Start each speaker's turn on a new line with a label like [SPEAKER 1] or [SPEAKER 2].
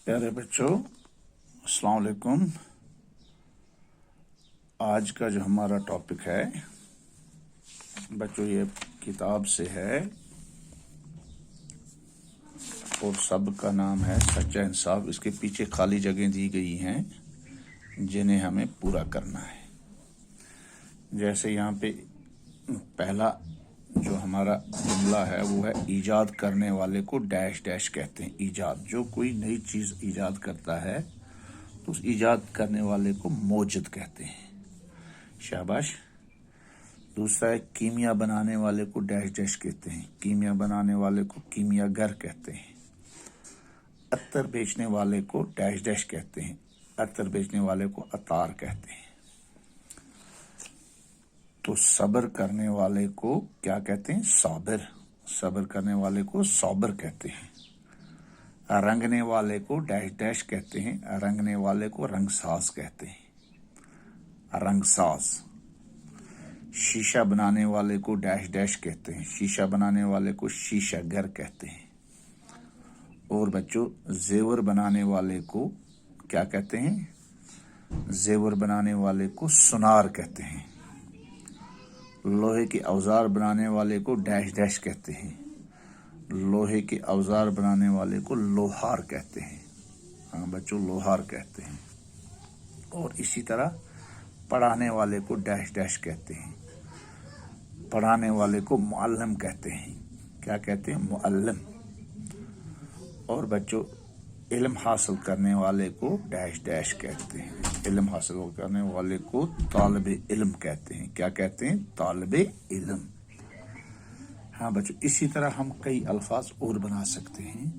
[SPEAKER 1] پیارے بچوں، السلام علیکم۔ آج کا جو ہمارا ٹاپک ہے بچوں، یہ کتاب سے ہے اور سب کا نام ہے سچا انصاف۔ اس کے پیچھے خالی جگہیں دی گئی ہیں جنہیں ہمیں پورا کرنا ہے۔ جیسے یہاں پہ پہلا جو ہمارا جملہ ہے وہ ہے ایجاد کرنے والے کو ڈیش ڈیش کہتے ہیں۔ ایجاد، جو کوئی نئی چیز ایجاد کرتا ہے تو اس ایجاد کرنے والے کو موجد کہتے ہیں۔ شاباش۔ دوسرا ہے کیمیا بنانے والے کو ڈیش ڈیش کہتے ہیں۔ کیمیا بنانے والے کو کیمیا گر کہتے ہیں۔ عطر بیچنے والے کو ڈیش ڈیش کہتے ہیں۔ عطر بیچنے والے کو عطار کہتے ہیں۔ تو صبر کرنے والے کو کیا کہتے ہیں؟ صابر۔ صبر کرنے والے کو صابر کہتے ہیں۔ رنگنے والے کو ڈیش ڈیش کہتے ہیں۔ رنگنے والے کو رنگ ساز کہتے ہیں۔ رنگ ساز۔ شیشہ بنانے والے کو ڈیش ڈیش کہتے ہیں۔ شیشہ بنانے والے کو شیشہ گر کہتے ہیں۔ اور بچوں، زیور بنانے والے کو کیا کہتے ہیں؟ زیور بنانے والے کو سنار کہتے ہیں۔ لوہے کے اوزار بنانے والے کو ڈیش ڈیش کہتے ہیں۔ لوہے کے اوزار بنانے والے کو لوہار کہتے ہیں۔ ہاں بچوں، لوہار کہتے ہیں۔ اور اسی طرح پڑھانے والے کو ڈیش ڈیش کہتے ہیں۔ پڑھانے والے کو معلم کہتے ہیں۔ کیا کہتے ہیں؟ معلم۔ اور بچوں، علم حاصل کرنے والے کو ڈیش ڈیش کہتے ہیں۔ علم حاصل کرنے والے کو طالب علم کہتے ہیں۔ کیا کہتے ہیں؟ طالب علم۔ ہاں بچوں، اسی طرح ہم کئی الفاظ اور بنا سکتے ہیں